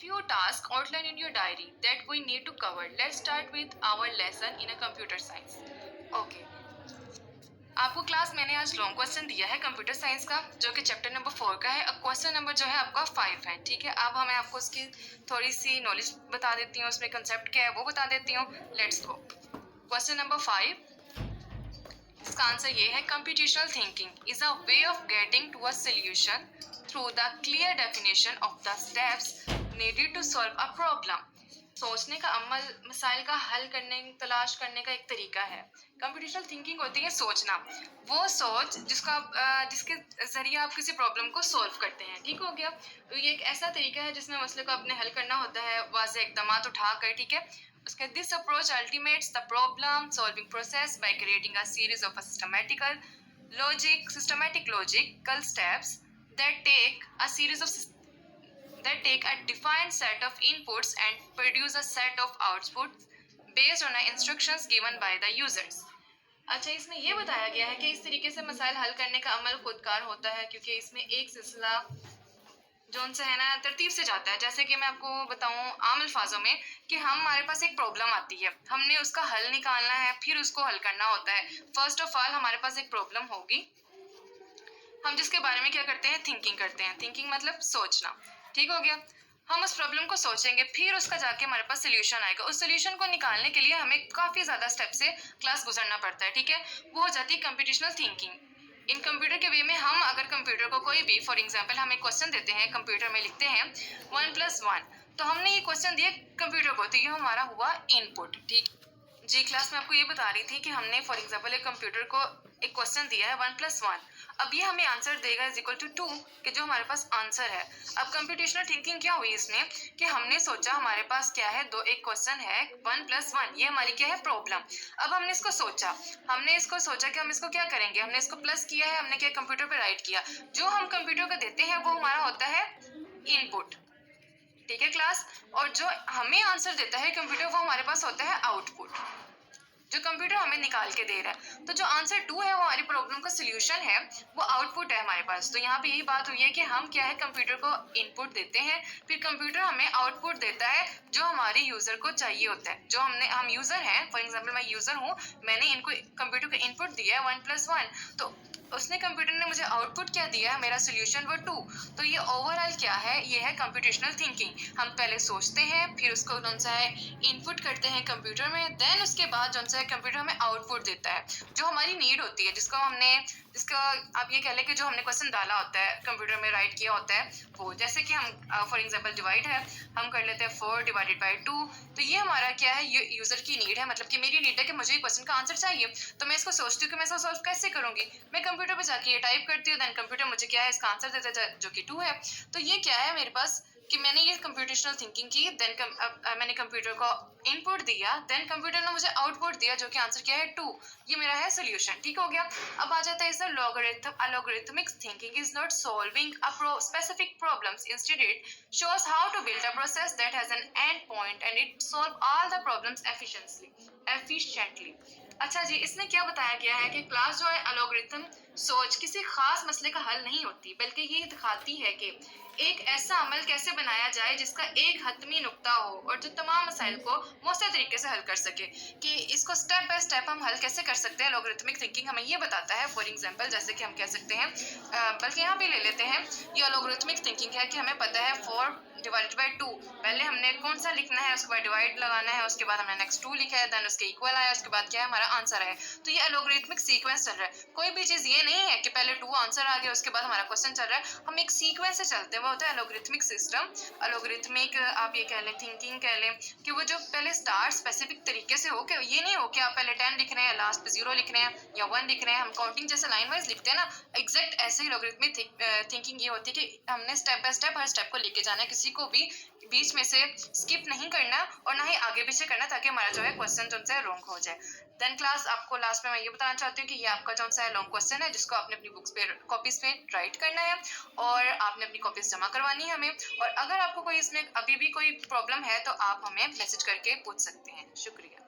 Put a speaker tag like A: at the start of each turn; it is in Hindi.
A: few tasks outlined in your diary that we need to cover. Let's start with our lesson in a computer science. Okay. आपको क्लास मैंने आज लॉन्ग क्वेश्चन दिया है कंप्यूटर साइंस का, जो कि चैप्टर नंबर 4 का है। अब क्वेश्चन नंबर जो है आपका 5 है, ठीक है। अब हमें आपको उसकी थोड़ी सी नॉलेज बता देती हूँ, उसमें कंसेप्ट क्या है वो बता देती हूँ। Let's go. क्वेश्चन नंबर 5, इसका आंसर ये है, computational thinking is a way of getting to a solution through the clear definition of the steps needed to solve a problem. सोचने का अमल, मसाइल का हल करने, तलाश करने का एक तरीका है। कंप्यूटेशनल थिंकिंग होती है सोचना, वो सोच जिसके जरिए आप किसी प्रॉब्लम को सॉल्व करते हैं, ठीक हो गया। तो ये एक ऐसा तरीका है जिसमें मसले को अपने हल करना होता है वाज़ेह इक़दाम उठाकर, ठीक है। उसके this approach ultimates the problem solving process by creating a series of systematic logical steps that take a defined set of inputs and produce a set of outputs based on the instructions given by the users. अच्छा, इसमें ये बताया गया है कि इस तरीके से मसाइल हल करने का अमल खुदकार होता है, क्योंकि इसमें एक सिलसिला जो उनसे है ना तरतीब से जाता है। जैसे कि मैं आपको बताऊं आम अल्फाजों में कि हमारे पास एक प्रॉब्लम आती है, हमने उसका हल निकालना है, फिर उसको हल करना होता है। फर्स्ट ऑफ ऑल हमारे पास एक प्रॉब्लम होगी, हम जिसके बारे में क्या करते हैं, थिंकिंग करते हैं। थिंकिंग मतलब सोचना, ठीक हो गया। हम उस प्रॉब्लम को सोचेंगे, फिर उसका जाके हमारे पास सोल्यूशन आएगा। उस सोल्यूशन को निकालने के लिए हमें काफ़ी ज़्यादा स्टेप से क्लास गुजरना पड़ता है, ठीक है। वो हो जाती है कंप्यूटेशनल थिंकिंग। इन कंप्यूटर के वे में हम अगर कंप्यूटर को कोई भी, फॉर एग्जांपल हम एक क्वेश्चन देते हैं, कंप्यूटर में लिखते हैं 1+1, तो हमने ये क्वेश्चन दिया कंप्यूटर को, तो ये हमारा हुआ इनपुट, ठीक। जी, क्लास में आपको ये बता रही थी कि हमने फॉर एग्जांपल एक कंप्यूटर को एक क्वेश्चन दिया है 1+1, अब ये हमें आंसर देगा =2, कि जो हमारे पास आंसर है। अब कंप्यूटेशनल थिंकिंग क्या हुई इसमें कि हमने सोचा हमारे पास क्या है, एक क्वेश्चन है 1+1, ये हमारी क्या है, प्रॉब्लम। अब हमने इसको सोचा कि हम इसको क्या करेंगे, हमने इसको प्लस किया है, हमने क्या कंप्यूटर पे राइट किया। जो हम कंप्यूटर को देते हैं वो हमारा होता है इनपुट, ठीक है क्लास। और जो हमें आंसर देता है कंप्यूटर, वो हमारे पास होता है आउटपुट, जो कंप्यूटर हमें निकाल के दे रहा है। तो जो आंसर 2 है वो हमारी प्रॉब्लम का सोल्यूशन है, वो आउटपुट है हमारे पास। तो यहाँ पे यही बात हुई है कि हम क्या है, कंप्यूटर को इनपुट देते हैं, फिर कंप्यूटर हमें आउटपुट देता है जो हमारे यूजर को चाहिए होता है। जो हम यूजर हैं, फॉर एग्जाम्पल मैं यूजर हूँ, मैंने इनको कंप्यूटर को इनपुट दिया है 1+1, तो उसने कंप्यूटर ने मुझे आउटपुट क्या दिया है, मेरा सोल्यूशन वो 2। तो ये ओवरऑल क्या है, ये है कंप्यूटेशनल थिंकिंग। हम पहले सोचते हैं, फिर उसको कौन सा है इनपुट करते हैं कंप्यूटर में, देन उसके बाद जो है कंप्यूटर हमें आउटपुट देता है जो हमारी नीड होती है, जिसका आप ये कह लें कि जो हमने क्वेश्चन डाला होता है, कंप्यूटर में राइट किया होता है वो। जैसे कि हम फॉर एग्जांपल डिवाइड है, हम कर लेते हैं 4/2, तो ये हमारा क्या है, ये यूजर की नीड है, मतलब कि मेरी नीड है कि मुझे क्वेश्चन का आंसर चाहिए। तो मैं इसको सोचती हूँ कि मैं इसको सॉल्व कैसे करूंगी, मैं कंप्यूटर पे जाके ये टाइप करती हूँ, देन कंप्यूटर मुझे क्या है, इसका आंसर देता है जो कि 2 है। तो ये क्या है मेरे पास कि मैंने ये कंप्यूटेशनल थिंकिंग की, देन मैंने कंप्यूटर को इनपुट दिया, देन कंप्यूटर ने मुझे आउटपुट दिया जो कि आंसर क्या है 2। ये मेरा है सोल्यूशन, ठीक हो गया। अब आ जाता है इसका logarithm. A logarithmic thinking is not solving a specific problems, instead it shows how to build a process that has an end point and it solve all the problems efficiently. अच्छा जी, इसमें क्या बताया गया है कि क्लास जो है अलॉगरिथम सोच किसी खास मसले का हल नहीं होती, बल्कि ये दिखाती है कि एक ऐसा अमल कैसे बनाया जाए जिसका एक हतमी नुक्ता हो और जो तमाम मसाइल को मौसर तरीके से हल कर सके। कि इसको स्टेप बाय स्टेप हम हल कैसे कर सकते हैं, लॉगरिथमिक थिंकिंग हमें ये बताता है। फॉर एग्जांपल जैसे कि हम कह सकते हैं, बल्कि यहाँ पे ले लेते हैं, ये लॉगरिथमिक थिंकिंग है कि हमें पता है 4/2, पहले हमने कौन सा लिखना है, उसके बाद डिवाइड लगाना है, उसके बाद हमने नेक्स्ट 2 लिखा है, देन उसके इक्वल आया, उसके बाद क्या है हमारा आंसर है। तो ये लॉगरिथमिक सीक्वेंस चल रहा है। कोई भी चीज़ ये नहीं है कि पहले 2 आंसर आ गया उसके बाद हमारा क्वेश्चन चल रहा है, हम एक सीक्वेंस से चलते हैं, वो होता है लॉगरिथमिक सिस्टम। लॉगरिथमिक आप ये कह लें, थिंकिंग कह लें, कि वो जो पहले स्टार्ट स्पेसिफिक तरीके से हो, कि ये नहीं हो कि आप पहले 10 लिख रहे हैं, लास्ट पे 0 लिख रहे हैं या 1 लिख रहे हैं, हम काउंटिंग जैसे लाइन वाइज लिखते हैं ना, एग्जैक्ट ऐसे ही लॉगरिथमिक थिंकिंग ये होती है कि हमने step by step her step को लेके जाना है, किसी को भी बीच में से स्किप नहीं करना और ना ही आगे पीछे करना, ताकि हमारा जो है क्वेश्चन जो है रॉन्ग हो जाए। देन क्लास आपको लास्ट में मैं ये बताना चाहती हूँ कि ये आपका जो सा है लॉन्ग क्वेश्चन है, जिसको आपने अपनी बुक्स पे, कॉपीज पे राइट करना है और आपने अपनी कॉपीज जमा करवानी है हमें। और अगर आपको कोई इसमें अभी भी कोई प्रॉब्लम है तो आप हमें मैसेज करके पूछ सकते हैं। शुक्रिया।